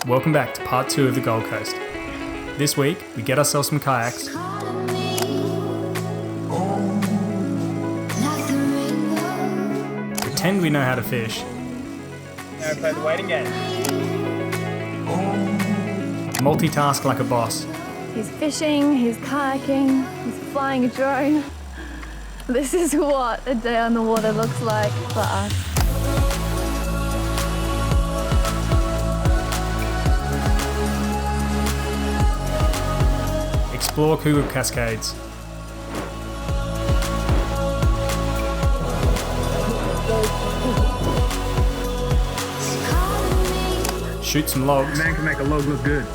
Welcome back to part 2 of the Gold Coast. This week, we get ourselves some kayaks, pretend we know how to fish, Now play the waiting game. multitask like a boss, He's fishing, he's kayaking, he's flying a drone. This is what a day on the water looks like for us. explore Cougal Cascades, shoot some logs, Man can make a log look good.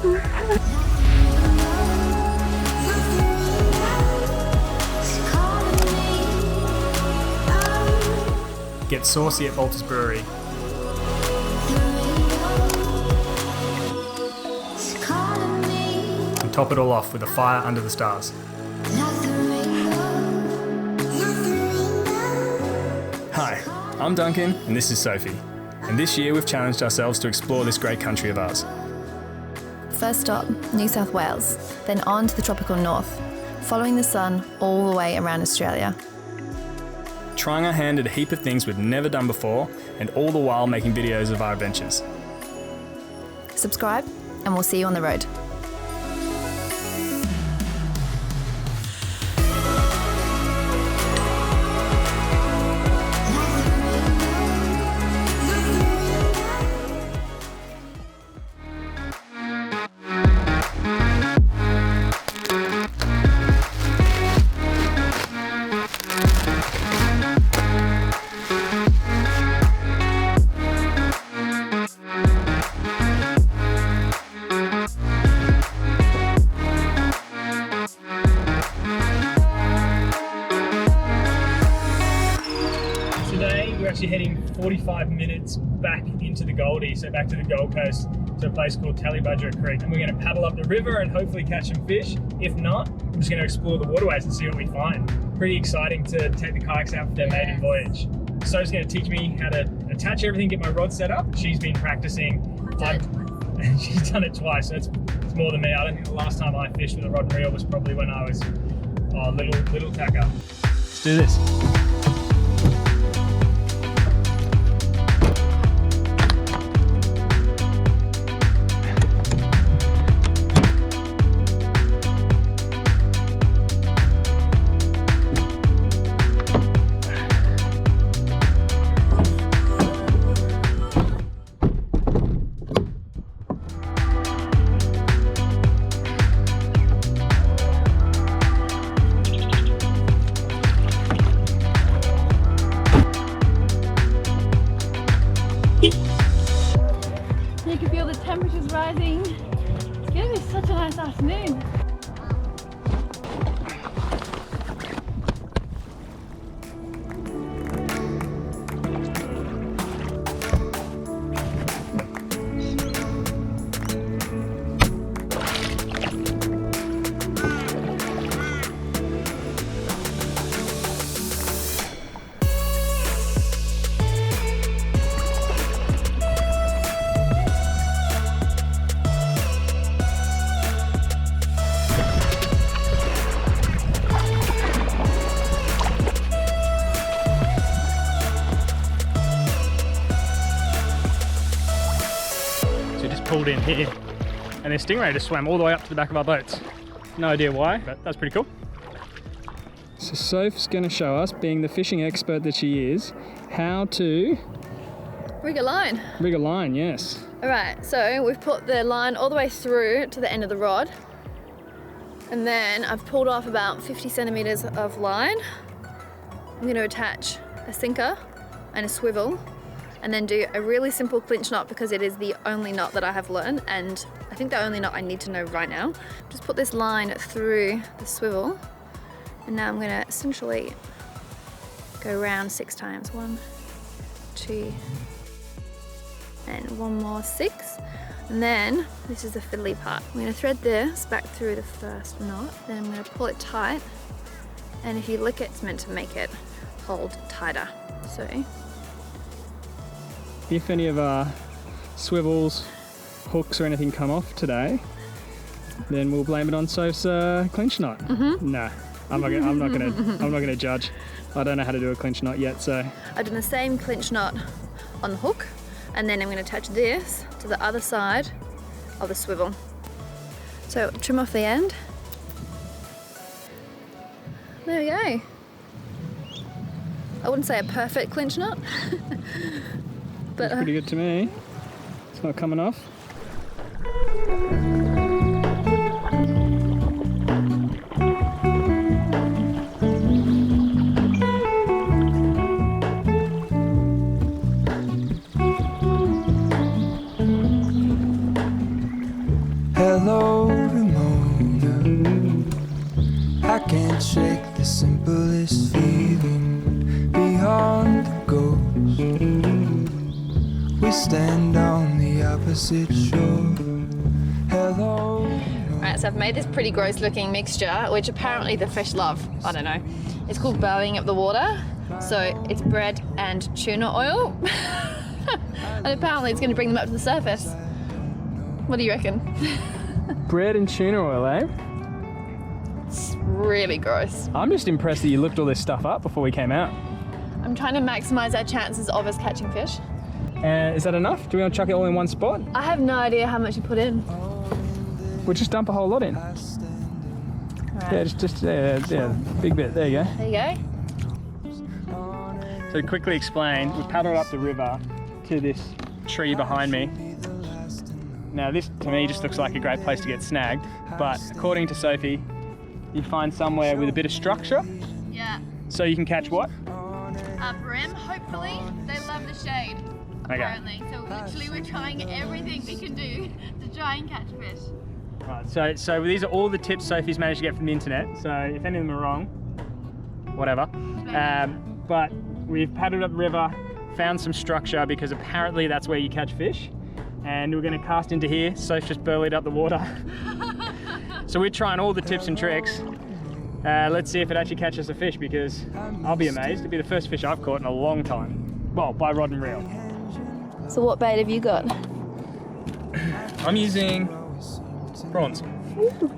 get saucy at Balter Brewery, and top it all off with a fire under the stars. Hi, I'm Duncan and this is Sophie, and this year we've challenged ourselves to explore this great country of ours. First stop, New South Wales, then on to the tropical north, following the sun all the way around Australia. Trying our hand at a heap of things we've never done before, and all the while making videos of our adventures. Subscribe, and we'll see you on the road. Actually heading 45 minutes back into the Goldie, so back to the Gold Coast, to a place called Tallebudgera Creek, and we're going to paddle up the river and hopefully catch some fish. If not, we're just going to explore the waterways and see what we find. Pretty exciting to take the kayaks out for their maiden voyage. So's going to teach me how to attach everything, get my rod set up. She's been practicing. She's done it twice, so it's more than me. I don't think the last time I fished with a rod and reel was probably when I was a little tacker. Let's do this. You can feel the temperatures rising. It's going to be such a nice afternoon. Pulled in here, and this stingray just swam all the way up to the back of our boats. No idea why, but that's pretty cool. So Soph's going to show us, being the fishing expert that she is, how to Rig a line. rig a line, yes. Alright, so we've put the line all the way through to the end of the rod, and then I've pulled off about 50 centimeters of line. I'm going to attach a sinker and a swivel, and then do a really simple clinch knot because it is the only knot that I have learned, and I think the only knot I need to know right now. Just put this line through the swivel, and now I'm going to essentially go around 6 times. 1, 2, and one more 6. And then this is the fiddly part. I'm going to thread this back through the first knot, then I'm going to pull it tight, and if you lick it, it's meant to make it hold tighter. So If any of our swivels hooks or anything come off today, then we'll blame it on Soph's clinch knot. No, I'm not gonna judge. I don't know how to do a clinch knot yet, so. I've done the same clinch knot on the hook, and then I'm going to attach this to the other side of the swivel. So trim off the end. There we go. I wouldn't say a perfect clinch knot, but Looks pretty good to me. It's not coming off. Hello, Ramona. I can't shake the simplest feeling beyond the ghost. We stand on the opposite shore. Hello. Alright, so I've made this pretty gross looking mixture, which apparently the fish love. I don't know. It's called blowing up the water. So it's bread and tuna oil. And apparently it's going to bring them up to the surface. What do you reckon? Bread and tuna oil, eh? It's really gross. I'm just impressed that you looked all this stuff up before we came out. I'm trying to maximise our chances of us catching fish. Is that enough? Do we want to chuck it all in one spot? I have no idea how much you put in. We'll just dump a whole lot in. Right. Yeah, yeah, big bit. There you go. There you go. So to quickly explain, we paddled up the river to this tree behind me. Now this, to me, just looks like a great place to get snagged, but according to Sophie, you find somewhere with a bit of structure, Yeah. so you can catch what? Brim, hopefully. They love the shade, apparently. So literally we're trying everything we can do to try and catch fish. Right, so these are all the tips Sophie's managed to get from the internet, so if any of them are wrong, whatever. But we've paddled up the river, found some structure, because apparently that's where you catch fish. And we're going to cast into here. Soph just burleyed up the water. So we're trying all the tips and tricks. Let's see if it actually catches a fish, because I'll be amazed. It'll be the first fish I've caught in a long time. Well, by rod and reel. So what bait have you got? I'm using prawns. I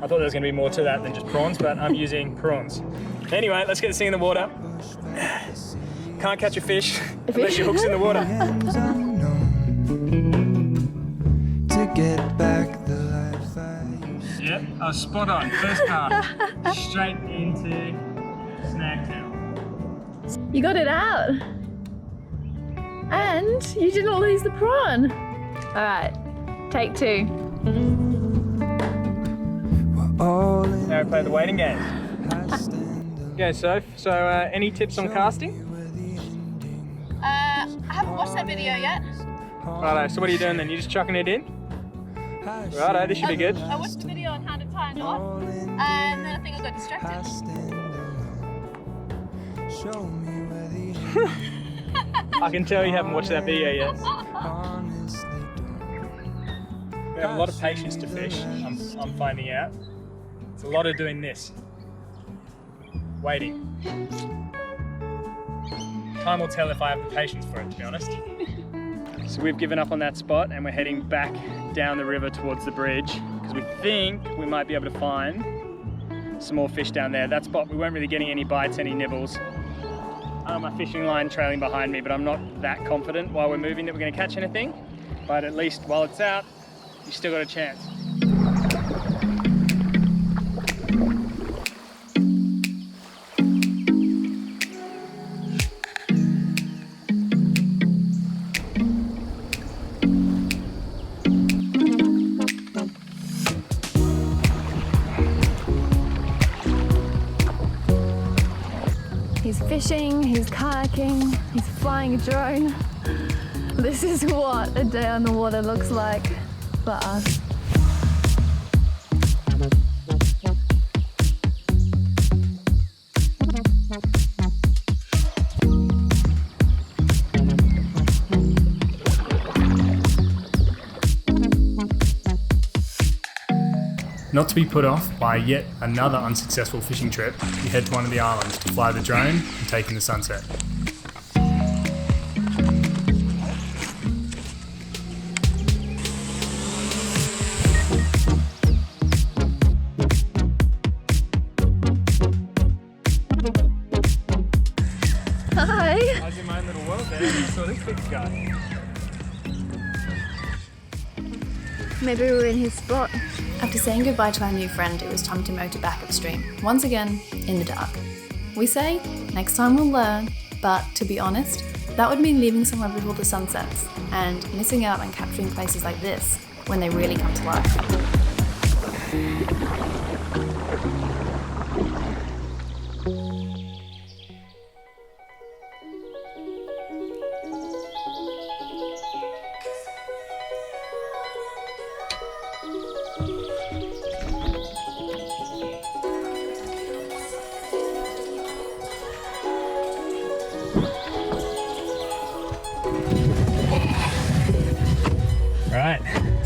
thought there was going to be more to that than just prawns, but I'm using prawns. Anyway, let's get this thing in the water. Can't catch a fish unless your hook's in the water. To get back the life I used to. Yep, I was spot on. First cast, straight into snag tail. You got it out. And you didn't lose the prawn. All right, take two. All in Now we play the waiting game. Okay, Soph, so any tips on casting? I haven't watched that video yet. Righto, so what are you doing then? You just chucking it in? Righto, this should be good. I watched the video on how to tie a knot, and then I think I got distracted. Show me where the I can tell you haven't watched that video yet. honestly We have a lot of patience to fish, I'm finding out. It's a lot of doing this. Waiting. Time will tell if I have the patience for it, to be honest. So we've given up on that spot and we're heading back down the river towards the bridge, because we think we might be able to find some more fish down there. That spot, we weren't really getting any bites, any nibbles. My fishing line trailing behind me, but I'm not that confident while we're moving that we're going to catch anything. But at least while it's out, you still got a chance. He's fishing, he's kayaking, he's flying a drone. This is what a day on the water looks like for us. Not to be put off by yet another unsuccessful fishing trip, we head to one of the islands to fly the drone and take in the sunset. guy. Maybe we're in his spot. After saying goodbye to our new friend, it was time to motor back upstream, once again in the dark. We say, next time we'll learn, but to be honest, that would mean leaving somewhere before the sun sets and missing out on capturing places like this when they really come to life. Right,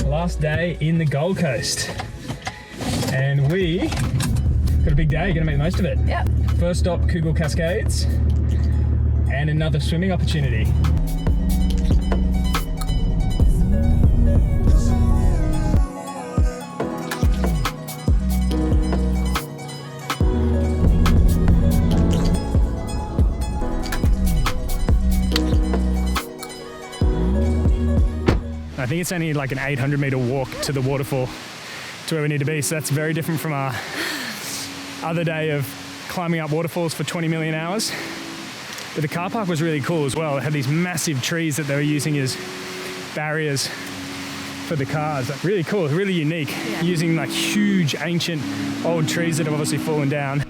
last day in the Gold Coast. And we got a big day, gonna make the most of it. Yep. First stop, Cougal Cascades, and another swimming opportunity. I think it's only like an 800-meter walk to the waterfall to where we need to be, so that's very different from our other day of climbing up waterfalls for 20 million hours. But the car park was really cool as well. It had these massive trees that they were using as barriers for the cars. Really cool, really unique, using like huge ancient old trees that have obviously fallen down.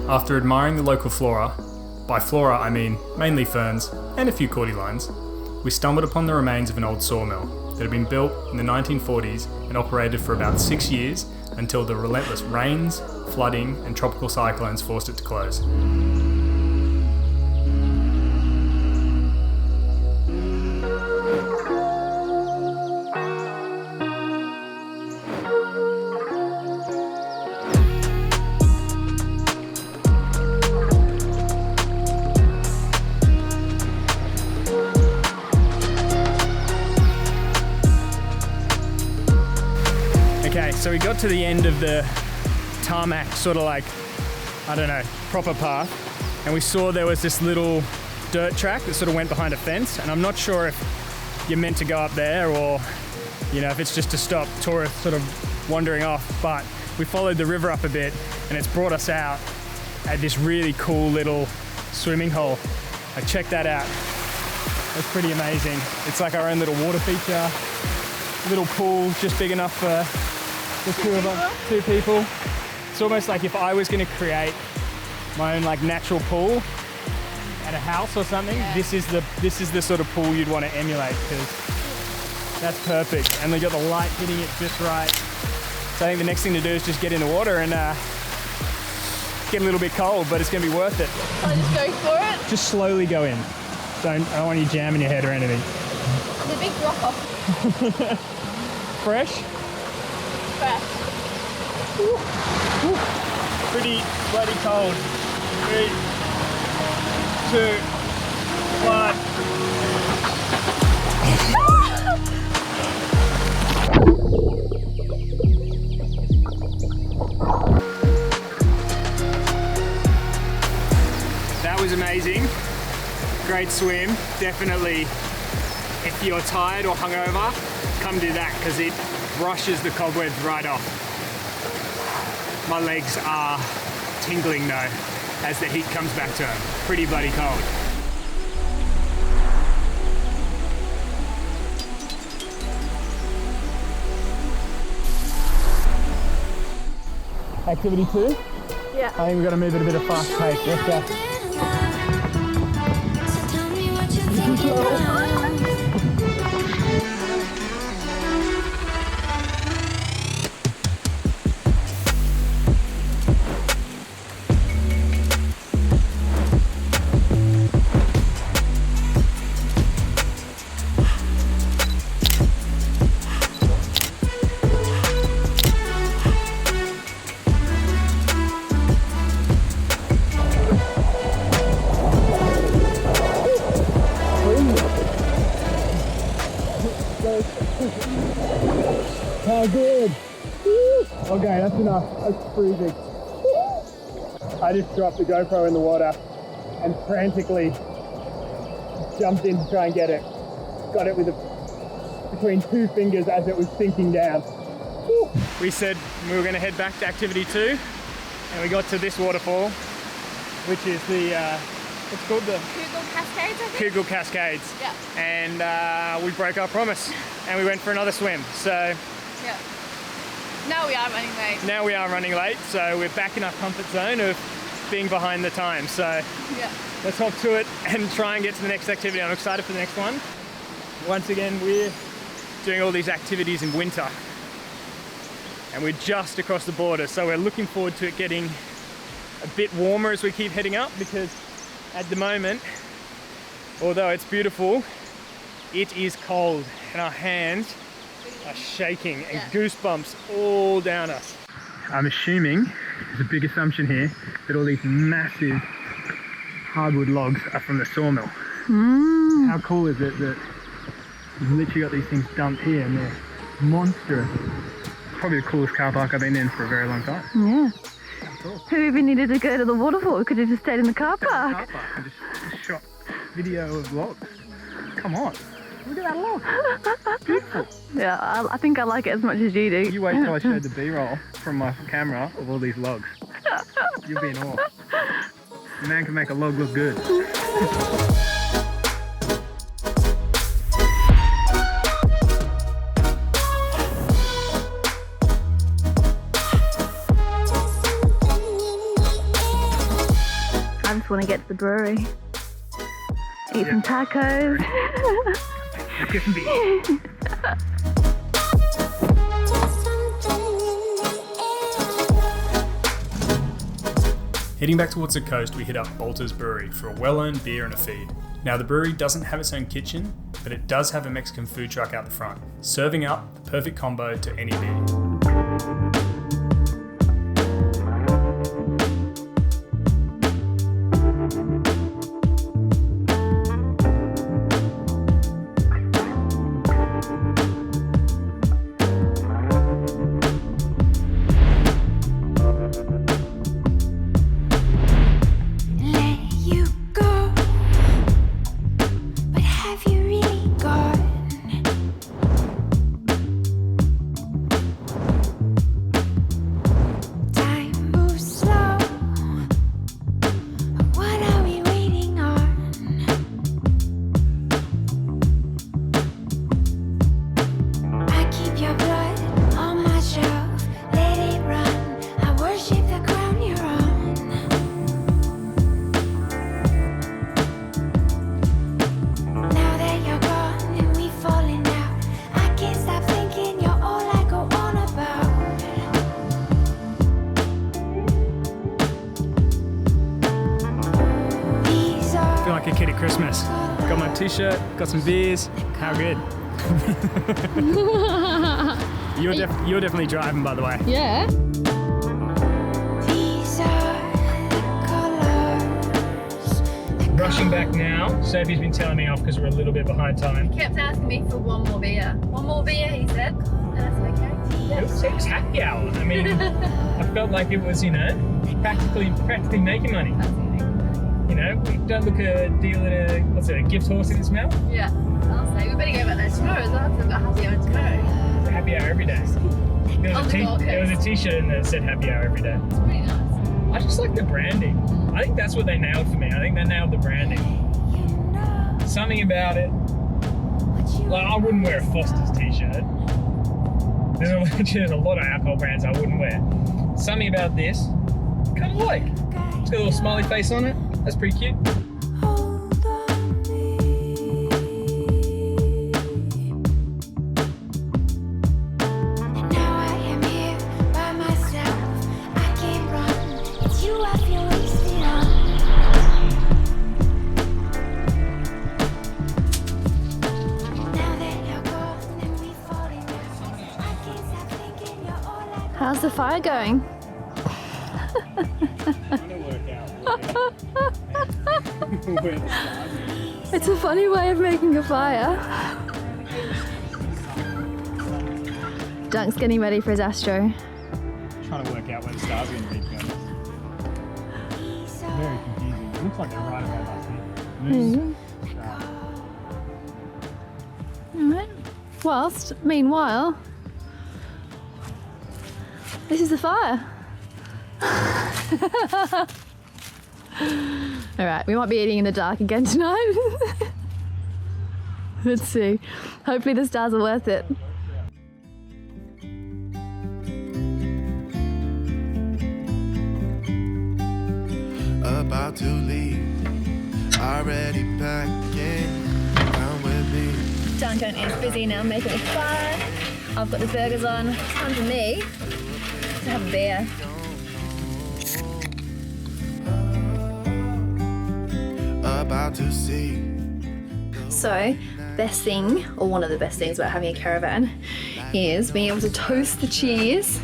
After admiring the local flora, by flora I mean mainly ferns and a few cordyline, we stumbled upon the remains of an old sawmill that had been built in the 1940s and operated for about 6 years until the relentless rains, flooding and tropical cyclones forced it to close. So we got to the end of the tarmac, sort of like, I don't know, proper path, and we saw there was this little dirt track that sort of went behind a fence, and I'm not sure if you're meant to go up there or, you know, if it's just to stop tourists sort of wandering off, but we followed the river up a bit and it's brought us out at this really cool little swimming hole. I checked that out. It's pretty amazing. It's like our own little water feature, little pool, just big enough for the two people. It's almost like if I was going to create my own like natural pool at a house or something, this is the sort of pool you'd want to emulate, because that's perfect. And they got the light hitting it just right. So I think the next thing to do is just get in the water and get a little bit cold, but it's going to be worth it. I'll just go for it. Just slowly go in. I don't want you jamming your head or anything. It's a big drop off. Fresh? Ooh. Ooh. Pretty bloody cold. 3, 2, 1. That was amazing. Great swim. Definitely, if you're tired or hungover, come do that, because it brushes the cobwebs right off. My legs are tingling though as the heat comes back to them. Pretty bloody cold. Activity 2? Yeah. I think we've got to move at a bit of fast pace. Let's go. Oh, good. Okay, that's enough. That's freezing. I just dropped the GoPro in the water and frantically jumped in to try and get it. Got it with between 2 fingers as it was sinking down. We said we were going to head back to activity 2, and we got to this waterfall, which is the what's called the Cougal Cascades, I think? Cougal Cascades. Yeah. And we broke our promise, and we went for another swim. So Yeah. Now we are running late. now we are running late, so we're back in our comfort zone of being behind the time. So Yeah. let's hop to it and try and get to the next activity. I'm excited for the next one. Once again, we're doing all these activities in winter, and we're just across the border, so we're looking forward to it getting a bit warmer as we keep heading up, because at the moment, although it's beautiful, it is cold and our hands are shaking and goosebumps all down us. I'm assuming, there's a big assumption here, that all these massive hardwood logs are from the sawmill. How cool is it that we've literally got these things dumped here, and they're monstrous. Probably the coolest car park I've been in for a very long time. Yeah. Who even needed to go to the waterfall? Could have just stayed in the car park. And just shot video of logs. Come on, look at that log. Beautiful. Yeah, I think I like it as much as you do. You wait till I show the B-roll from my camera of all these logs. You'll be in awe. The man can make a log look good. I just want to get to the brewery. Eat some tacos. Let's get some beer. Heading back towards the coast, we hit up Balter Brewery for a well-earned beer and a feed. Now, the brewery doesn't have its own kitchen, but it does have a Mexican food truck out the front, serving up the perfect combo to any beer. Like a kid at Christmas. Got my t-shirt, got some beers. How good? You're definitely driving, by the way. Yeah. Rushing back now. Sophie's been telling me off because we're a little bit behind time. He kept asking me for one more beer. One more beer, he said. And I said, okay. It was happy hour. I mean, I felt like it was, practically making money. You know, we don't look a deal at a gift horse in its mouth. Yeah, I'll say. We better go back there tomorrow as well, because we've got happy hour tomorrow. It's a happy hour every day. There was a t-shirt in there that said happy hour every day. It's pretty nice. I just like the branding. I think that's what they nailed for me. I think they nailed the branding. Something about it. Like, I wouldn't wear a Foster's t-shirt. There's a lot of alcohol brands I wouldn't wear. Something about this, kind of like. It's got a little smiley face on it. That's pretty cute. How's the fire going? It's It's a funny way of making a fire. Dunk's getting ready for his Astro. Trying to work out where the stars are going to be. To be honest. Very confusing. It looks like they're right about us here. Alright. Meanwhile, this is the fire. Alright, we might be eating in the dark again tonight. Let's see. Hopefully the stars are worth it. About to leave, already packing. Come with me. Duncan is busy now making a fire. I've got the burgers on. It's time for me to have a beer. About to see. So, best thing, or one of the best things about having a caravan, is being able to toast the cheese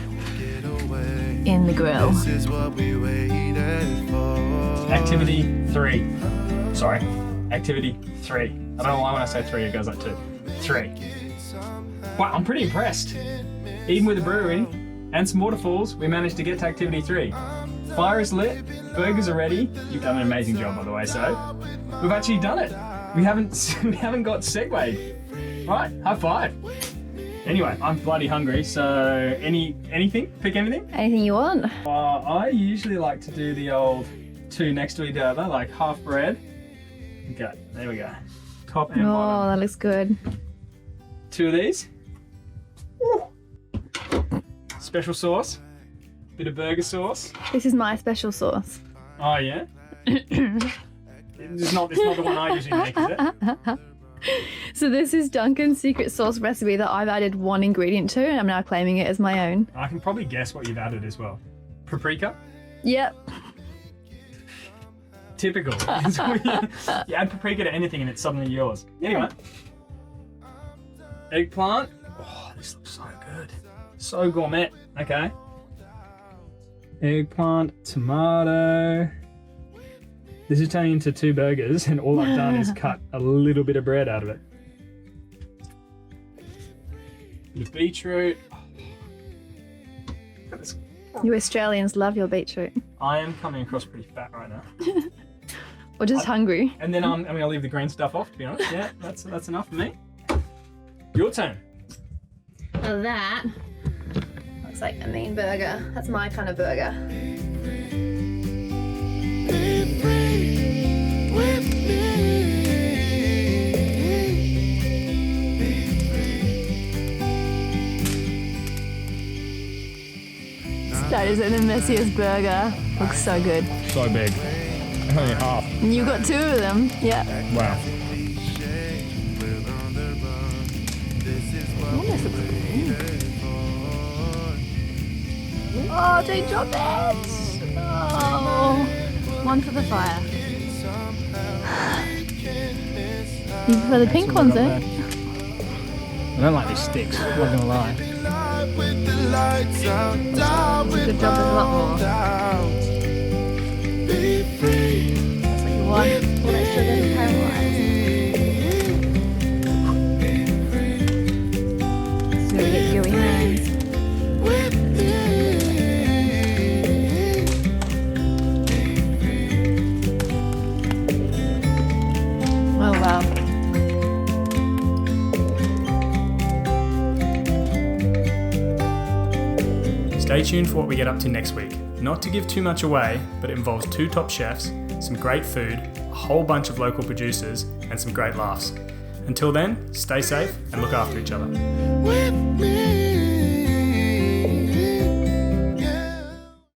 in the grill. This is what we waited for. Activity 3. Sorry. Activity 3. I don't know why when I say 3 it goes like 2. 3. Wow, I'm pretty impressed. Even with the brewery and some waterfalls, we managed to get to activity 3. Fire is lit, burgers are ready. You've done an amazing job, by the way, so we've actually done it. We haven't got segued. Right, high five. Anyway, I'm bloody hungry, so anything? Pick anything? Anything you want. I usually like to do the old 2 next to each other, like half bread. Okay, there we go. Top and Oh, bottom. that looks good. 2 of these. Woo. Special sauce. Bit of burger sauce. This is my special sauce. Oh yeah? It's not the one I usually make, is it? So this is Duncan's secret sauce recipe that I've added one ingredient to, and I'm now claiming it as my own. I can probably guess what you've added as well. Paprika? Yep. Typical. You add paprika to anything and it's suddenly yours. Anyway. Eggplant. Oh, this looks so good. So gourmet. Okay. Eggplant, tomato. This is turning into 2 burgers and all I've done is cut a little bit of bread out of it. The beetroot. Look at this. You Australians love your beetroot. I am coming across pretty fat right now. Or just hungry. And then I'm going to leave the green stuff off, to be honest. Yeah, that's enough for me. Your turn. Now that looks like a mean burger. That's my kind of burger. Be free with me. That is the messiest burger. Looks so good. So big. Only half. And you got 2 of them. Yeah. Wow. Oh, this looks good. Oh, don't drop it! Oh, one for the fire. You prefer the pink ones, eh? I don't like these sticks, I'm not gonna lie. With the lights out, down Good with job, there's a lot more. doubts. Be free. That's what you want. All that sugar and caramelized. So we get gooey hands. With me. Oh wow. Stay tuned for what we get up to next week. Not to give too much away, but it involves 2 top chefs, some great food, a whole bunch of local producers, and some great laughs. Until then, stay safe and look after each other. With me.